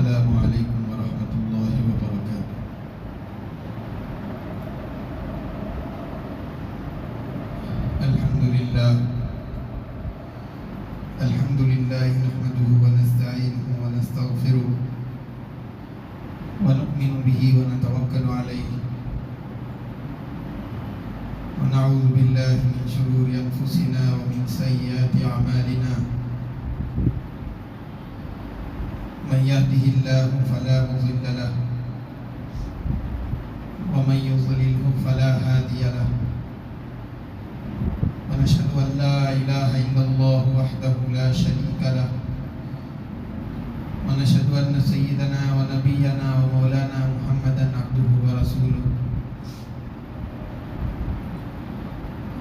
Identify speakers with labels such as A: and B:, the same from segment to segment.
A: السلام علیکم ورحمۃ اللہ وبرکاتہ۔ الحمد للہ نحمده ونستعینه ونستغفره ونؤمن به ونتوکل علیہ ونعوذ باللہ من شرور انفسنا ومن سیئات اعمالنا، من يهده الله فلا مضل له ومن يضلله فلا هادي له، ونشهد أن لا إله إلا الله وحده لا شريك له، ونشهد أن سيدنا ونبينا ومولانا محمدا عبده ورسوله،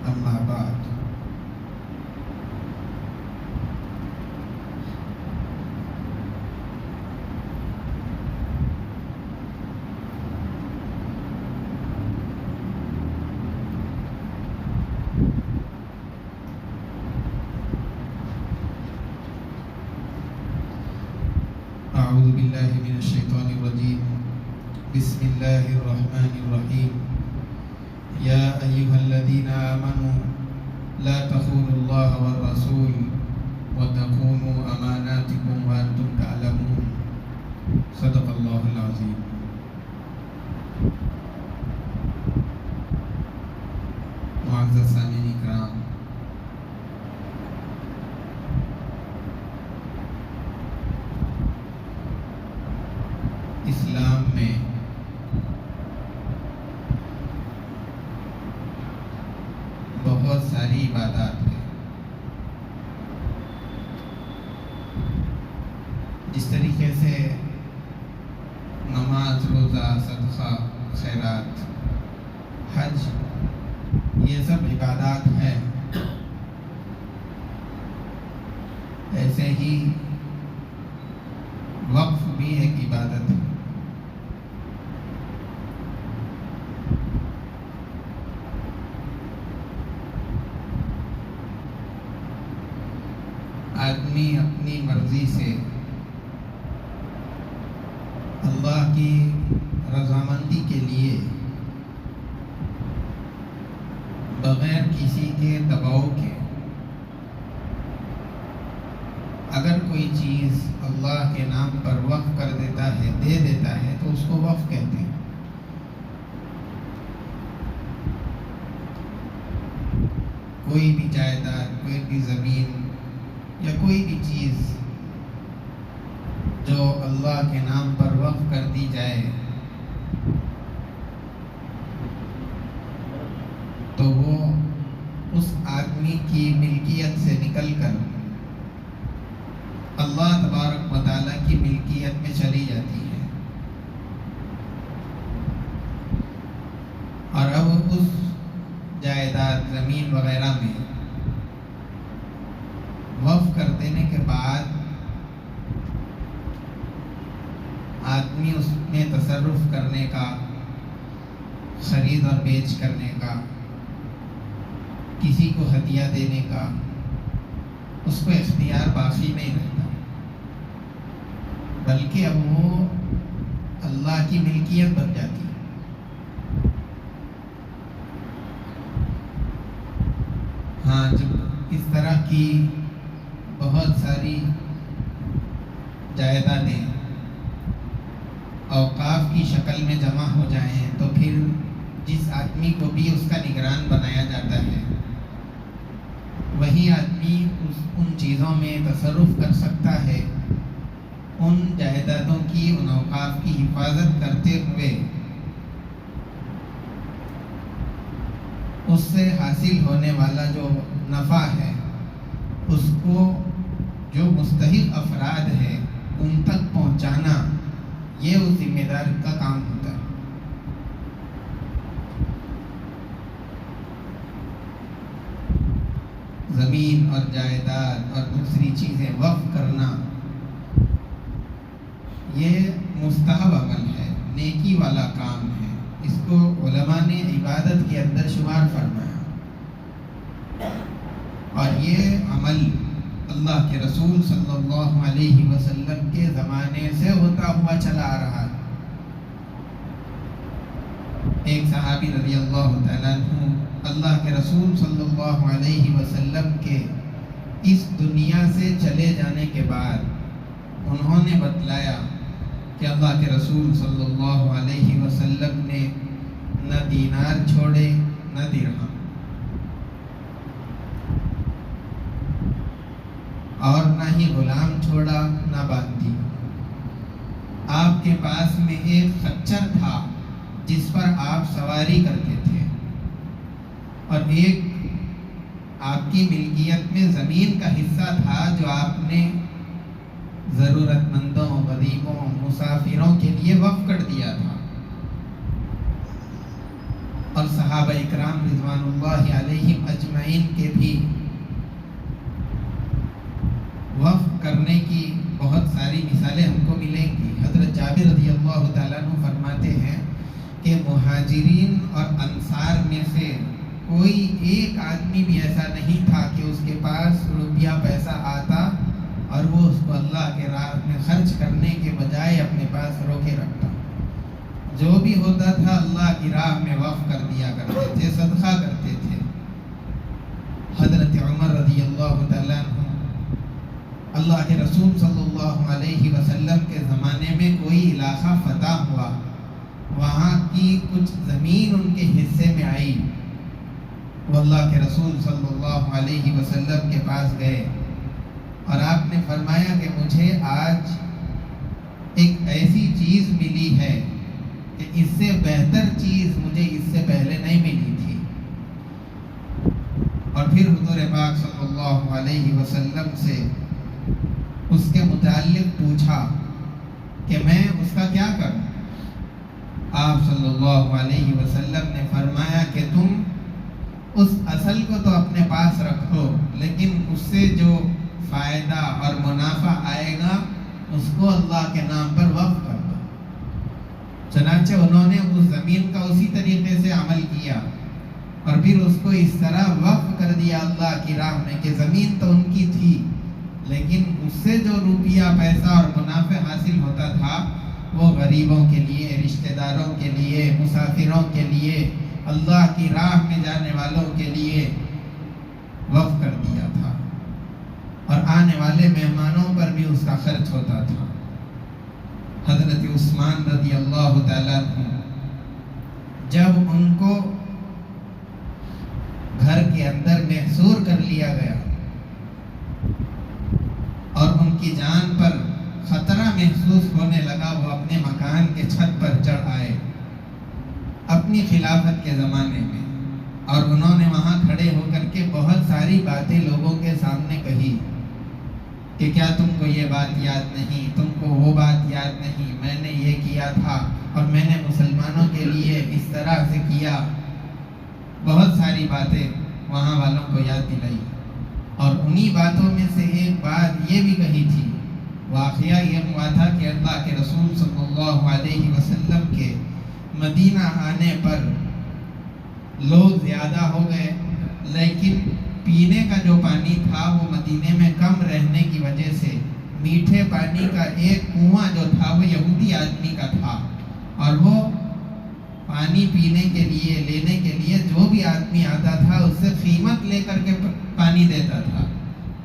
A: أما بعد۔ اعوذ باللہ من الشیطان الرجیم، بسم اللہ الرحمن الرحیم۔ یا ایہا الذین آمنوا لا تخونوا اللہ والرسول وتخونوا اماناتکم وانتم تعلمون، صدق اللہ العظیم۔ معزز سامعین اکرام، اسلام میں بہت ساری عبادات ہیں۔ جس طریقے سے نماز، روزہ، صدقہ، خیرات، حج، یہ سب عبادات ہیں، ایسے ہی وقف بھی ایک عبادت ہے۔ آدمی اپنی مرضی سے اللہ کی رضامندی کے لیے بغیر کسی کے دباؤ کے اگر کوئی چیز اللہ کے نام پر وقف کر دیتا ہے، دے دیتا ہے، تو اس کو وقف کہتے ہیں۔ کوئی بھی جائیداد، کوئی بھی زمین یا کوئی بھی چیز جو اللہ کے نام پر وقف کر دی جائے تو وہ اس آدمی کی ملکیت سے نکل کر اللہ تبارک و تعالیٰ کی ملکیت میں چلی جاتی ہے، اور اب اس جائیداد، زمین وغیرہ میں وقف کر دینے کے بعد آدمی اس میں تصرف کرنے کا، خرید اور بیچ کرنے کا، کسی کو ہدیہ دینے کا، اس کو اختیار باقی نہیں رہتا، بلکہ اب وہ اللہ کی ملکیت بن جاتی ہے۔ ہاں، جب اس طرح کی بہت ساری جائیدادیں اوقاف کی شکل میں جمع ہو جائیں تو پھر جس آدمی کو بھی اس کا نگران بنایا جاتا ہے، وہی آدمی ان چیزوں میں تصرف کر سکتا ہے، ان جائیدادوں کی، ان اوقاف کی حفاظت کرتے ہوئے اس سے حاصل ہونے والا جو نفع ہے اس کو جو مستحق افراد ہیں ان تک پہنچانا، یہ اس ذمہ دار کا کام ہوتا ہے۔ زمین اور جائیداد اور دوسری چیزیں وقف کرنا یہ مستحب عمل ہے، نیکی والا کام ہے، اس کو علماء نے عبادت کے اندر شمار فرمایا، اور یہ عمل اللہ کے رسول صلی اللہ علیہ وسلم کے زمانے سے ہوتا ہوا چلا آ رہا ہے۔ ایک صحابی رضی اللہ تعالیٰ عنہ اللہ کے رسول صلی اللہ علیہ وسلم کے اس دنیا سے چلے جانے کے بعد انہوں نے بتلایا کہ اللہ کے رسول صلی اللہ علیہ وسلم نے نہ دینار چھوڑے نہ درہم، اور نہ ہی غلام چھوڑا نہ باندی۔ آپ کے پاس میں ایک خچر تھا جس پر آپ سواری کرتے تھے، اور ایک آپ کی ملکیت میں زمین کا حصہ تھا جو آپ نے ضرورت مندوں، غریبوں، مسافروں کے لیے وقف کر دیا تھا۔ اور صحابہ اکرام رضوان اللہ علیہم اجمعین کے بھی وقف کرنے کی بہت ساری مثالیں ہم کو ملیں گی۔ حضرت جابر رضی اللہ تعالیٰ عنہ فرماتے ہیں کہ مہاجرین اور انصار میں سے کوئی ایک آدمی بھی ایسا نہیں تھا کہ اس کے پاس روپیہ پیسہ آتا اور وہ اس کو اللہ کے راہ میں خرچ کرنے کے بجائے اپنے پاس روکے رکھتا۔ جو بھی ہوتا تھا اللہ کی راہ میں وقف کر دیا کرتے تھے، صدقہ کرتے تھے۔ حضرت عمر رضی اللہ تعالیٰ عنہ اللہ کے رسول صلی اللہ علیہ وسلم کے زمانے میں کوئی علاقہ فتح ہوا، وہاں کی کچھ زمین ان کے حصے میں آئی، وہ اللہ کے رسول صلی اللہ علیہ وسلم کے پاس گئے اور آپ نے فرمایا کہ مجھے آج ایک ایسی چیز ملی ہے کہ اس سے بہتر چیز مجھے اس سے پہلے نہیں ملی تھی۔ اور پھر حضور پاک صلی اللہ علیہ وسلم سے اس کے متعلق پوچھا کہ میں اس کا کیا کروں؟ آپ صلی اللہ علیہ وسلم نے فرمایا کہ تم اس اصل کو تو اپنے پاس رکھو، لیکن اس سے جو فائدہ اور منافع آئے گا اس کو اللہ کے نام پر وقف کر دو۔ چنانچہ انہوں نے اس زمین کا اسی طریقے سے عمل کیا اور پھر اس کو اس طرح وقف کر دیا اللہ کی راہ میں کہ زمین تو ان کی تھی، لیکن اس سے جو روپیہ پیسہ اور منافع حاصل ہوتا تھا وہ غریبوں کے لیے، رشتہ داروں کے لیے، مسافروں کے لیے، اللہ کی راہ میں جانے والوں کے لیے وقف کر دیا تھا، اور آنے والے مہمانوں پر بھی اس کا خرچ ہوتا تھا۔ حضرت عثمان رضی اللہ تعالیٰ عنہ جب ان کو گھر کے اندر محصور کر لیا گیا اور ان کی جان پر خطرہ محسوس ہونے لگا، وہ اپنے مکان کے چھت پر چڑھ آئے اپنی خلافت کے زمانے میں، اور انہوں نے وہاں کھڑے ہو کر کے بہت ساری باتیں لوگوں کے سامنے کہی کہ کیا تم کو یہ بات یاد نہیں، تم کو وہ بات یاد نہیں، میں نے یہ کیا تھا اور میں نے مسلمانوں کے لیے اس طرح سے کیا۔ بہت ساری باتیں وہاں والوں کو یاد دلائی، اور انہی باتوں میں سے ایک بات یہ بھی کہی تھی۔ واقعہ یہ ہوا تھا کہ اللہ کے رسول صلی اللہ علیہ وسلم کے مدینہ آنے پر لوگ زیادہ ہو گئے، لیکن پینے کا جو پانی تھا وہ مدینے میں کم رہنے کی وجہ سے میٹھے پانی کا ایک کنواں جو تھا وہ یہودی آدمی کا تھا، اور وہ پانی پینے کے لیے، لینے کے لیے جو بھی آدمی آتا تھا اس سے قیمت لے کر کے پانی دیتا تھا۔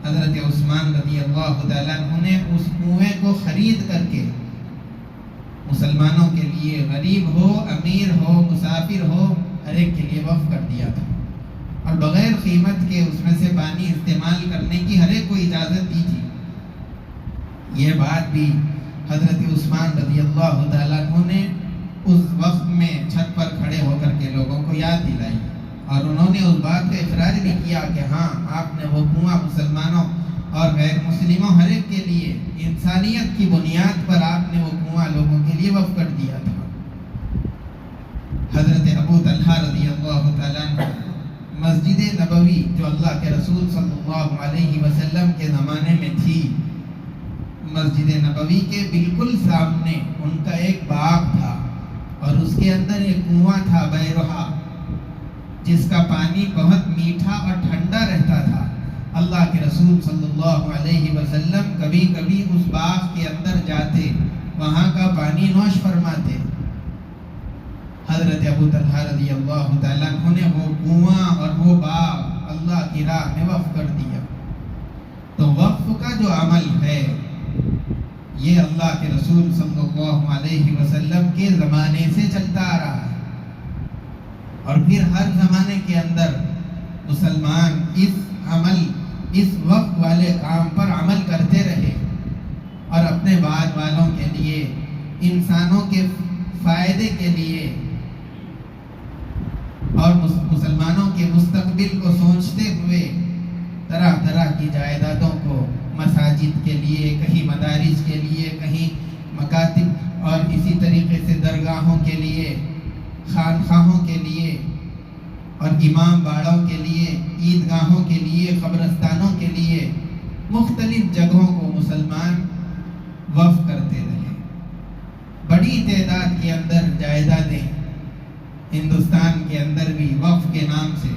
A: حضرت عثمان رضی اللہ تعالیٰ عنہ نے اس کنویں کو خرید کر کے مسلمانوں کے لیے، غریب ہو، امیر ہو، مسافر ہو، ہر ایک کے لیے وقف کر دیا تھا، اور بغیر قیمت کے اس میں سے پانی استعمال کرنے کی ہر ایک کو اجازت دی تھی۔ یہ بات بھی حضرت عثمان رضی اللہ تعالیٰ عنہ نے اس وقت میں چھت پر کھڑے ہو کر کے لوگوں کو یاد دلائی، اور انہوں نے اس بات کا اقرار بھی کیا کہ ہاں آپ نے وہ کنواں مسلمانوں اور غیر مسلموں ہر ایک کے لیے انسانیت کی بنیاد پر آپ نے وہ کنواں لوگوں کے لیے وقف کر دیا تھا۔ حضرت ابو طلحہ رضی اللہ تعالیٰ عنہ مسجد نبوی جو اللہ کے رسول صلی اللہ علیہ وسلم کے زمانے میں تھی، مسجد نبوی کے بالکل سامنے ان کا ایک باغ تھا، اور اس کے اندر ایک کنواں تھا بیرہا، جس کا پانی بہت میٹھا اور ٹھنڈا رہتا تھا، اللہ کے رسول صلی اللہ علیہ وسلم کبھی کبھی اس باغ کے اندر جاتے، وہاں کا پانی نوش فرماتے۔ حضرت ابو طلحہ رضی اللہ تعالیٰ عنہ نے وہ کنواں اور وہ باغ اللہ کی راہ میں وقف کر دیا۔ تو وقف کا جو عمل ہے یہ اللہ کے رسول صلی اللہ علیہ وسلم کے زمانے سے چلتا آ رہا ہے، اور پھر ہر زمانے کے اندر مسلمان اس وقت والے کام پر عمل کرتے رہے، اور اپنے بعد والوں کے لیے، انسانوں کے فائدے کے لیے اور مسلمانوں کے مستقبل کو سوچتے ہوئے طرح طرح کی جائیدادوں کو مساجد کے لیے، کہیں مدارس کے لیے، کہیں مکاتب، اور اسی طریقے سے درگاہوں کے لیے، خانقاہوں کے لیے، اور امام باڑوں کے لیے، عیدگاہوں کے لیے، قبرستانوں کے لیے، مختلف جگہوں کو مسلمان وقف کرتے رہے۔ بڑی تعداد کے اندر جائیدادیں ہندوستان کے اندر بھی وقف کے نام سے،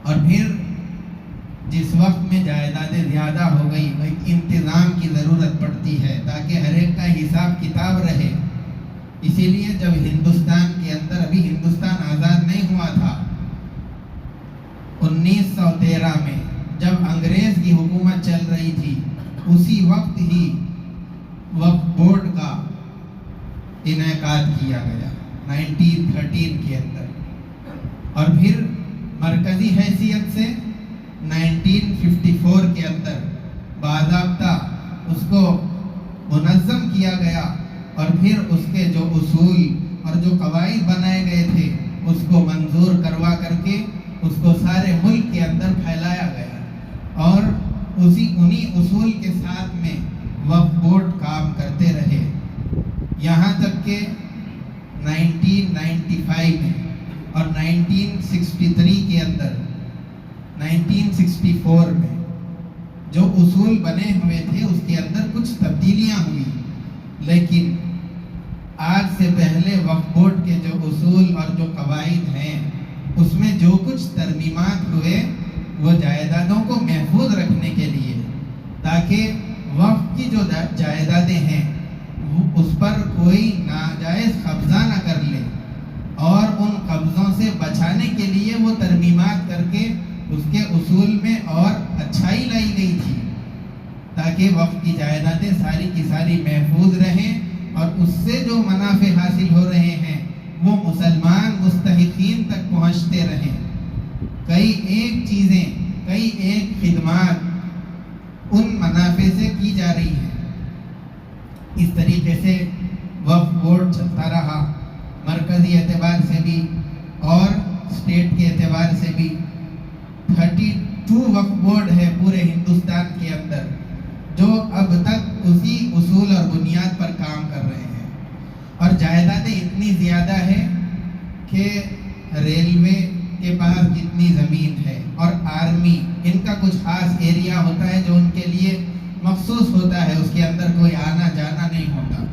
A: اور پھر جس وقت میں جائیدادیں زیادہ ہو گئی، وہ ایک انتظام کی ضرورت پڑتی ہے تاکہ ہر ایک کا حساب کتاب رہے۔ اسی لیے جب ہندوستان کے اندر، ابھی ہندوستان آزاد نہیں ہوا تھا، 1913 میں جب انگریز کی حکومت چل رہی تھی، اسی وقت ہی وقف بورڈ کا انعقاد کیا گیا 1913 کے اندر، اور پھر مرکزی حیثیت سے 1954 کے اندر باضابطہ اس کو منظم کیا گیا، اور پھر اس کے جو اصول اور جو قواعد بنائے گئے تھے اس کو منظور کروا کر کے اس کو سارے ملک کے اندر پھیلایا گیا، اور انہی اصول کے ساتھ میں وقف بورڈ کام کرتے رہے، یہاں تک کہ 1995 میں اور 1963 کے اندر، 1964 میں جو اصول بنے ہوئے تھے اس کے اندر کچھ تبدیلیاں ہوئی، لیکن آج سے پہلے وقف بورڈ کے جو اصول اور جو قواعد ہیں اس میں جو کچھ ترمیمات ہوئے وہ جائیدادوں کو محفوظ رکھنے کے لیے، تاکہ وقف کی جو جائیدادیں ہیں اس پر کوئی ناجائز قبضہ نہ کر لے، اور ان قبضوں سے بچانے کے لیے وہ ترمیمات کر کے اس کے اصول میں اور اچھائی لائی گئی تھی، تاکہ وقف کی جائیدادیں ساری کی ساری محفوظ رہیں، اور اس سے جو منافع حاصل ہو رہے ہیں وہ مسلمان مستحقین تک پہنچتے رہیں۔ کئی ایک خدمات ان منافع سے کی جا رہی ہیں۔ اس طریقے سے وقف بورڈ چلتا رہا، مرکزی اعتبار سے بھی اور اسٹیٹ کے اعتبار سے بھی۔ 32 وقف بورڈ ہے پورے ہندوستان کے اندر جو اب تک اسی اصول اور بنیاد پر کام کر رہے ہیں، اور جائیدادیں اتنی زیادہ ہیں کہ ریلوے کے پاس جتنی زمین ہے اور آرمی، ان کا کچھ خاص ایریا ہوتا ہے جو ان کے لیے مخصوص ہوتا ہے، اس کے اندر کوئی آنا جانا نہیں ہوتا۔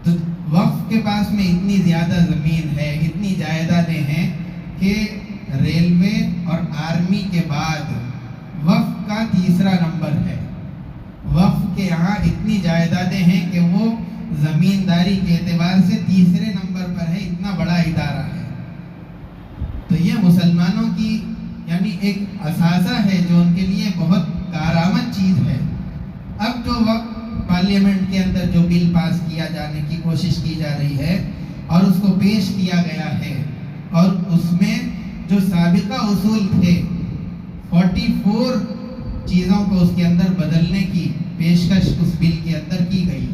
A: تو وقف کے پاس میں اتنی زیادہ زمین ہے، اتنی جائیدادیں ہیں کہ ریلوے اور آرمی کے بعد وقف کا تیسرا نمبر ہے۔ وقف کے یہاں اتنی جائیدادیں ہیں کہ وہ زمینداری کے اعتبار سے تیسرے نمبر پر ہے، اتنا بڑا ادارہ ہے۔ تو یہ مسلمانوں کی یعنی ایک اثاثہ ہے جو ان کے لیے بہت کارآمد چیز ہے۔ اب جو وقت پارلیمنٹ کے اندر جو بل پاس کیا جانے کی کوشش کی جا رہی ہے اور اس کو پیش کیا گیا ہے، اور اس میں جو سابقہ اصول تھے 44 چیزوں کو اس کے اندر بدلنے کی پیشکش اس بل کے اندر کی گئی،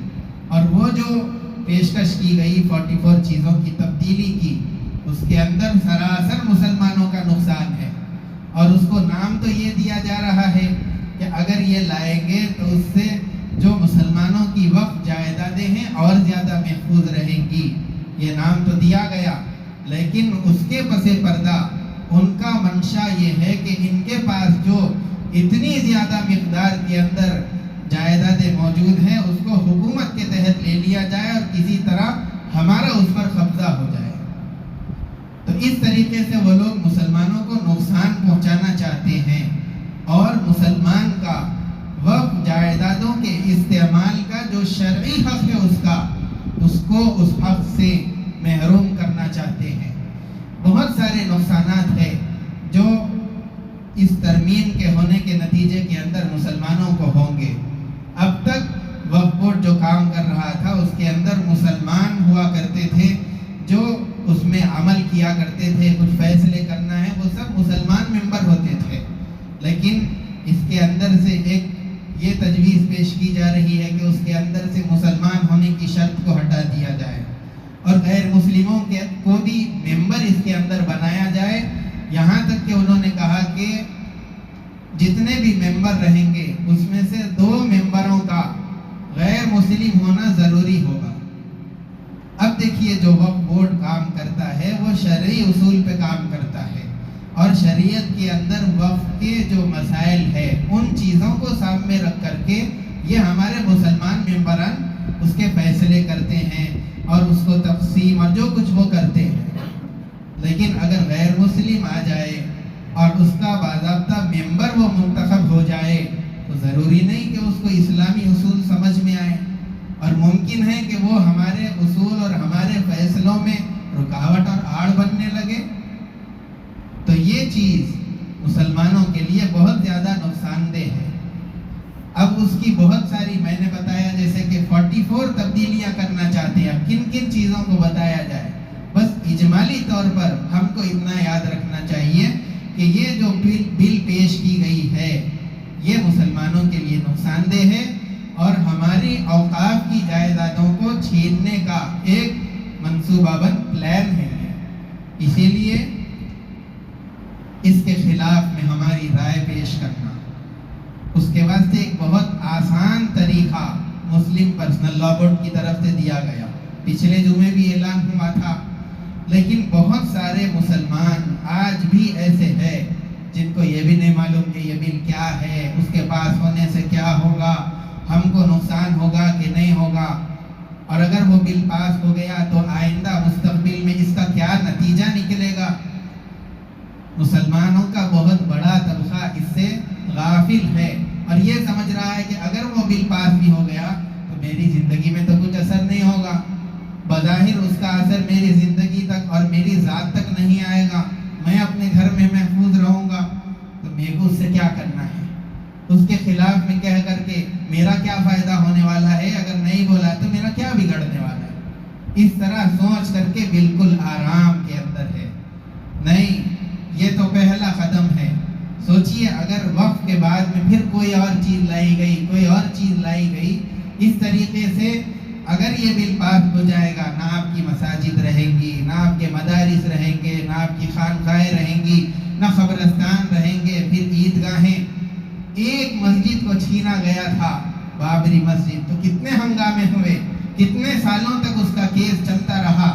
A: اور وہ جو پیشکش کی گئی 44 چیزوں کی تبدیلی کی، اس کے اندر سراسر مسلمانوں کا نقصان ہے، اور اس کو نام تو یہ دیا جا رہا ہے کہ اگر یہ لائیں گے تو اس سے جو مسلمانوں کی وقف جائیدادیں ہیں اور زیادہ محفوظ رہیں گی، یہ نام تو دیا گیا، لیکن اس کے پس پردہ ان کا منشا یہ ہے کہ ان کے پاس جو اتنی زیادہ مقدار کے اندر جائیدادیں موجود ہیں اس کو حکومت کے تحت لے لیا جائے اور کسی طرح ہمارا اس پر قبضہ ہو جائے۔ تو اس طریقے سے وہ لوگ مسلمانوں کو نقصان پہنچانا چاہتے ہیں، اور مسلمان کا وقف جائیدادوں کے استعمال کا جو شرعی حق ہے اس کو اس حق سے محروم کرنا چاہتے ہیں۔ بہت سارے نقصانات ہیں جو اس ترمیم کے ہونے کے نتیجے کے اندر مسلمانوں کو ہوں گے۔ اب تک وقف بورڈ جو کام کر رہا تھا اس کے اندر مسلمان ہوا کرتے تھے، جو اس میں عمل کیا کرتے تھے، کچھ فیصلے کرنا ہے وہ سب مسلمان ممبر ہوتے تھے۔ لیکن اس کے اندر سے ایک یہ تجویز پیش کی جا رہی ہے کہ اس کے اندر سے مسلمان ہونے کی شرط کو ہٹا دیا جائے اور غیر مسلموں کو بھی ممبر اس کے اندر بنایا جائے، یہاں تک کہ انہوں نے کہا کہ جتنے بھی ممبر رہیں گے اس میں سے 2 ممبروں کا غیر مسلم ہونا ضروری ہوگا۔ اب دیکھیے جو وقف بورڈ کام کرتا ہے وہ شرعی اصول پہ کام کرتا ہے، اور شریعت کے اندر وقف کے جو مسائل ہے ان چیزوں کو سامنے رکھ کر کے یہ ہمارے مسلمان ممبران اس کے فیصلے کرتے ہیں اور اس کو تقسیم اور جو کچھ وہ کرتے ہیں۔ لیکن اگر غیر مسلم آ جائے اور اس کا باضابطہ ممبر وہ منتخب ہو جائے تو ضروری نہیں کہ اس کو اسلامی اصول سمجھ میں آئے، اور ممکن ہے کہ وہ ہمارے اصول اور ہمارے فیصلوں میں رکاوٹ اور آڑ بننے لگے۔ تو یہ چیز مسلمانوں کے لیے بہت زیادہ نقصان دہ ہے۔ اب اس کی بہت ساری میں نے بتایا، جیسے کہ 44 تبدیلیاں کرنا چاہتے ہیں۔ اب کن کن چیزوں کو بتایا جائے، بس اجمالی طور پر ہم کو اتنا یاد رکھنا چاہیے کہ یہ جو بل پیش کی گئی ہے یہ مسلمانوں کے لیے نقصان دہ ہے اور ہماری اوقاف کی جائیدادوں کو چھیننے کا ایک منصوبہ بند پلان ہے۔ اسی لیے اس کے خلاف میں ہماری رائے پیش کرنا، اس کے واسطے ایک بہت آسان طریقہ مسلم پرسنل لا بورڈ کی طرف سے دیا گیا۔ پچھلے جمعے بھی اعلان ہوا تھا، لیکن بہت سارے مسلمان آج بھی ایسے ہیں جن کو یہ بھی نہیں معلوم کہ یہ بل کیا ہے، اس کے پاس ہونے سے کیا ہوگا، ہم کو نقصان ہوگا کہ نہیں ہوگا، اور اگر وہ بل پاس ہو گیا تو آئندہ مستقبل میں اس کا کیا نتیجہ نکلے گا۔ مسلمانوں کا بہت بڑا طبقہ اس سے غافل ہے اور یہ سمجھ رہا ہے کہ اگر وہ بل پاس بھی ہو گیا تو میری زندگی میں تو کچھ اثر نہیں ہوگا، بظاہر اس کا اثر میری زندگی تک اور میری ذات تک نہیں آئے گا، میں اپنے گھر میں محفوظ رہوں گا، تو میرے کو اس سے کیا کرنا ہے، اس کے خلاف میں کہہ کر کے میرا کیا فائدہ ہونے والا ہے، اگر نہیں بولا تو میرا کیا بگڑنے والا ہے۔ اس طرح سوچ کر کے بالکل آرام کے اندر ہے۔ نہیں، یہ تو پہلا قدم ہے۔ سوچئے اگر وقت کے بعد میں پھر کوئی اور چیز لائی گئی، کوئی اور چیز لائی گئی، اس طریقے سے اگر یہ بل پاس ہو جائے گا، نہ آپ کی مساجد رہیں گی، نہ آپ کے مدارس رہیں گے، نہ آپ کی خانقاہیں رہیں گی، نہ قبرستان رہیں گے، پھر عیدگاہیں۔ ایک مسجد کو چھینا گیا تھا، بابری مسجد، تو کتنے ہنگامے ہوئے، کتنے سالوں تک اس کا کیس چلتا رہا۔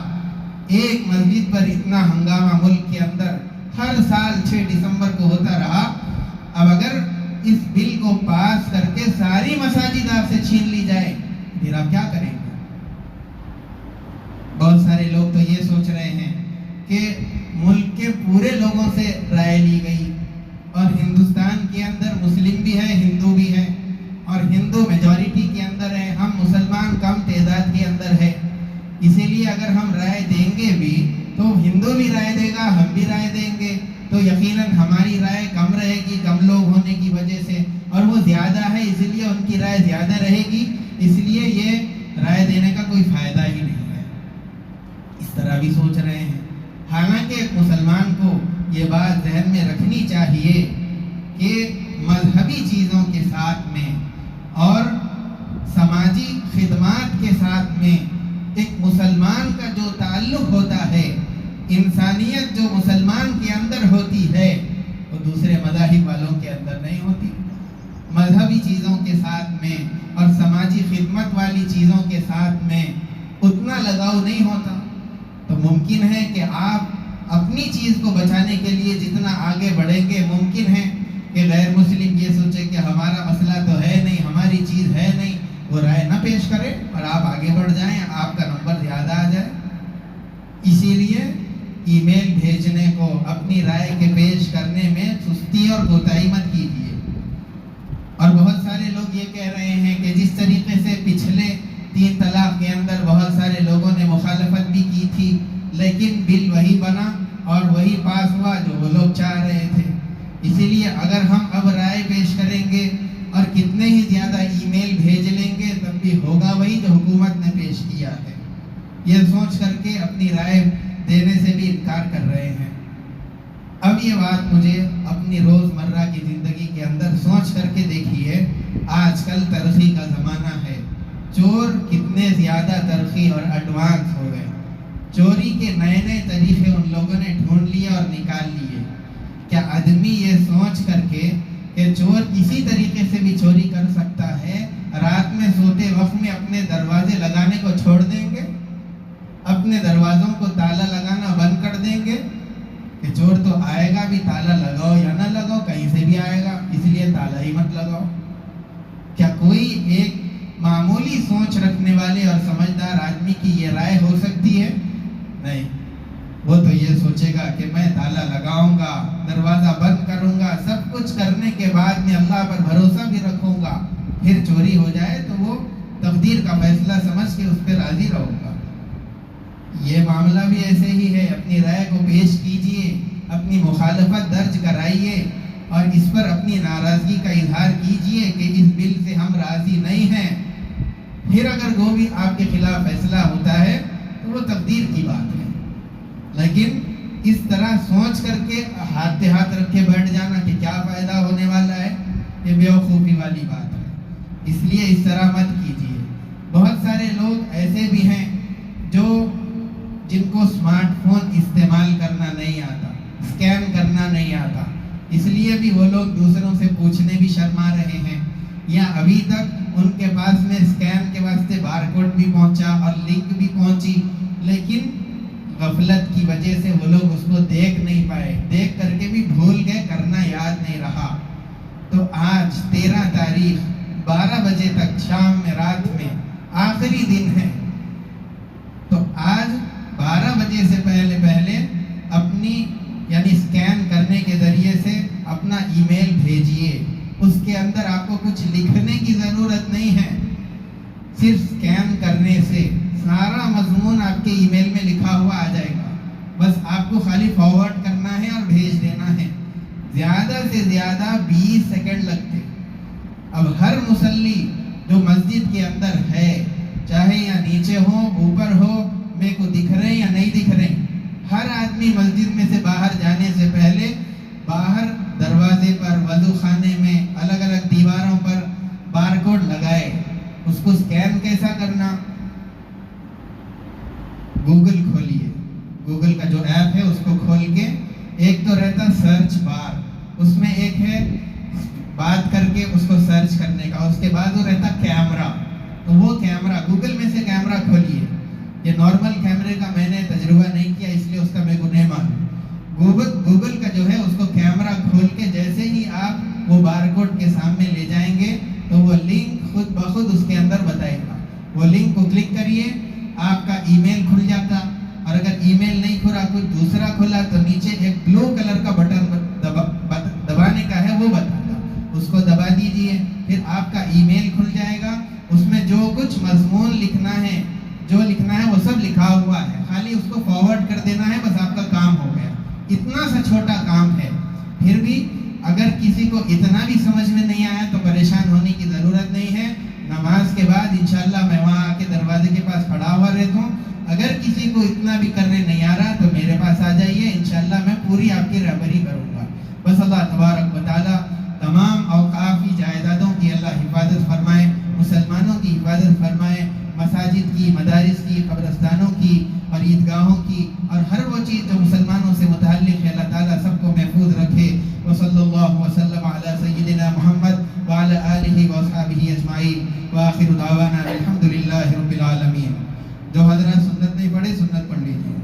A: ایک مسجد پر اتنا ہنگامہ ملک کے اندر ہر سال 6 دسمبر کو ہوتا رہا۔ اب اگر اس بل کو پاس کر کے ساری مساجد آپ سے چھین لی جائے پھر آپ کیا کریں گے؟ بہت سارے لوگ تو یہ سوچ رہے ہیں کہ ملک کے پورے لوگوں سے رائے لی گئی اور ہندوستان کے اندر مسلم بھی ہے، ہندو بھی ہے، اور ہندو میجورٹی کے اندر ہے، ہم مسلمان کم تعداد کے اندر ہے، اسی لیے اگر ہم رائے دیں گے بھی تو ہندو بھی رائے دے گا، ہم بھی رائے دیں گے، تو یقیناً ہماری رائے کم رہے گی، کم لوگ ہونے کی وجہ سے، اور وہ زیادہ ہے اس لیے ان کی رائے زیادہ رہے گی، اس لیے یہ رائے دینے کا کوئی فائدہ ہی نہیں ہے۔ اس طرح بھی سوچ رہے ہیں۔ حالانکہ مسلمان کو یہ بات ذہن میں رکھنی چاہیے کہ مذہبی چیزوں کے ساتھ میں اور سماجی خدمات کے ساتھ میں ایک مسلمان کا جو تعلق ہوتا ہے، انسانیت جو مسلمان کے اندر ہوتی ہے وہ دوسرے مذاہب والوں کے اندر نہیں ہوتی۔ مذہبی چیزوں کے ساتھ میں اور سماجی خدمت والی چیزوں کے ساتھ میں اتنا لگاؤ نہیں ہوتا، تو ممکن ہے کہ آپ اپنی چیز کو بچانے کے لیے جتنا آگے بڑھیں گے، ممکن ہے کہ غیر مسلم یہ سوچے کہ ہمارا مسئلہ تو ہے نہیں، ہماری چیز ہے نہیں، وہ رائے نہ پیش کرے اور آپ آگے بڑھ جائیں، آپ کا نمبر زیادہ آ جائے۔ اسی لیے ای میل بھیجنے کو، اپنی رائے کے پیش کرنے میں سستی اور کوتاہی مت کیجیے۔ اور بہت سارے لوگ یہ کہہ رہے ہیں کہ جس طریقے سے پچھلے 3 طلاق کے اندر بہت سارے لوگوں نے مخالفت بھی کی تھی، لیکن بل وہی بنا اور وہی پاس ہوا جو وہ لوگ چاہ رہے تھے۔ اسی لیے اگر ہم اب رائے پیش کریں گے اور کتنے ہی زیادہ ای میل بھیج لیں گے تب بھی ہوگا وہی جو حکومت نے پیش کیا ہے۔ یہ سوچ کر کے اپنی رائے دینے سے بھی انکار کر رہے ہیں۔ اب یہ بات مجھے اپنی روزمرہ کی زندگی کے اندر سوچ کر کے دیکھیے، آج کل ترقی کا زمانہ ہے، چور کتنے زیادہ ترقی اور ایڈوانس ہو گئے، چوری کے نئے نئے طریقے ان لوگوں نے ڈھونڈ لیے اور نکال لیے۔ کیا آدمی یہ سوچ کر کے کہ چور کسی طریقے سے بھی چوری کر سکتا ہے، رات میں سوتے وقت میں اپنے دروازے لگانے کو چھوڑ دیں گے، اپنے دروازوں کو تالا لگانا بند کر دیں گے کہ چور تو آئے گا بھی، تالا لگاؤ یا نہ لگاؤ کہیں سے بھی آئے گا، اس لیے تالا ہی مت لگاؤ؟ کیا کوئی ایک معمولی سوچ رکھنے والے اور سمجھدار آدمی کی یہ رائے ہو سکتی ہے؟ نہیں، وہ تو یہ سوچے گا کہ میں تالا لگاؤں گا، دروازہ بند کروں گا، سب کچھ کرنے کے بعد میں اللہ پر بھروسہ بھی رکھوں گا، پھر چوری ہو جائے تو وہ تقدیر کا فیصلہ سمجھ کے اس پہ راضی رہوں گا۔ یہ معاملہ بھی ایسے ہی ہے، اپنی رائے کو پیش کیجئے، اپنی مخالفت درج کرائیے اور اس پر اپنی ناراضگی کا اظہار کیجئے کہ اس بل سے ہم راضی نہیں ہیں۔ پھر اگر وہ بھی آپ کے خلاف فیصلہ ہوتا ہے تو وہ تقدیر کی بات ہے، لیکن اس طرح سوچ کر کے ہاتھ پہ ہاتھ رکھ کے بیٹھ جانا کہ کیا فائدہ ہونے والا ہے، یہ بیوقوفی والی بات ہے۔ اس لیے اس طرح مت کیجیے۔ بہت سارے لوگ ایسے بھی ہیں جن کو اسمارٹ فون استعمال کرنا نہیں آتا، اسکین کرنا نہیں آتا، اس لیے بھی وہ لوگ دوسروں سے پوچھنے بھی شرما رہے ہیں، یا ابھی تک ان کے پاس میں اسکین کے واسطے بار کوڈ بھی پہنچا اور لنک بھی پہنچی، لیکن غفلت کی وجہ سے وہ لوگ اس کو دیکھ نہیں پائے، دیکھ کر کے بھی بھول گئے، کرنا یاد نہیں رہا۔ تو آج 13 تاریخ 12 بجے تک شام میں، رات میں آخری دن ہے، تو آج 12 بجے سے پہلے اپنی یعنی اسکین کرنے کے ذریعے سے اپنا ای میل بھیجیے۔ اس کے اندر آپ کو کچھ لکھنے کی ضرورت نہیں ہے، صرف اسکین کرنے سے سارا مضمون آپ کے ای میل میں لکھا ہوا آ جائے گا، بس آپ کو خالی فارورڈ کرنا ہے اور بھیج دینا ہے۔ زیادہ سے زیادہ 20 سیکنڈ لگتے۔ اب ہر مصلی جو مسجد کے اندر ہے، چاہے یا نیچے ہو اوپر ہو، میرے کو دکھ رہے یا نہیں دکھ رہے، ہر آدمی مسجد میں سے باہر جانے سے پہلے باہر دروازے پر، وضو خانے میں، الگ الگ دیواروں پر بار کوڈ لگائے۔ اس کو اسکین کیسا کرنا؟ گوگل کھولیے، گوگل کا جو ایپ ہے اس کو کھول کے، ایک تو رہتا سرچ بار، اس میں ایک ہے بات کر کے اس کو سرچ کرنے کا، اس کے بعد وہ رہتا کیمرہ، تو وہ کیمرہ گوگل میں سے کیمرہ کھولیے۔ یہ نارمل کیمرے کا میں نے تجربہ نہیں کیا، اس لیے اس کا میرے کو نہیں معلوم۔ گوگل کا جو ہے اس کو کیمرہ کھول کے جیسے ہی آپ وہ بار کوڈ کے سامنے لے جائیں گے تو وہ لنک خود بخود اس کے اندر بتائے گا، وہ لنک کو کلک کریے، آپ کا ای میل کھل جاتا، اور اگر ای میل نہیں کھلا کچھ دوسرا کھلا تو نیچے ایک بلو کلر کا بٹن دبانے کا ہے، وہ بتاتا، اس کو دبا دیجئے، پھر آپ کا ای میل کھل جائے گا، اس میں جو کچھ مضمون لکھنا ہے، جو لکھنا ہے وہ سب لکھا ہوا ہے، خالی اس کو فارورڈ کر دینا ہے، بس آپ کا کام ہو گیا۔ اتنا سا چھوٹا کام ہے۔ پھر بھی اگر کسی کو اتنا بھی سمجھ میں نہیں آیا تو پریشان ہونے کی ضرورت نہیں ہے، نماز کے بعد انشاءاللہ میں وہاں آ کے دروازے کے پاس کھڑا ہوا رہتا ہوں، اگر کسی کو اتنا بھی کرنے نہیں آ رہا تو میرے پاس آ جائیے، انشاءاللہ میں پوری آپ کی رہبری کروں گا۔ بس اللہ تبارک و تعالی تمام اوقافی جائیدادوں کی اللہ حفاظت فرمائے، مسلمانوں کی حفاظت فرمائے، مساجد کی، مدارس کی، قبرستانوں کی اور عیدگاہوں کی، اور ہر وہ چیز جو مسلمانوں سے متعلق ہے، اللہ تعالیٰ سب کو محفوظ رکھے۔ وصلی اللہ وسلم علی سیدنا محمد وعلی آلہ واصحابہ اجمعین، وآخر دعوانا الحمدللہ رب العالمین۔ جو حضرات سنت نہیں پڑھے سنت پڑھ لیجیے۔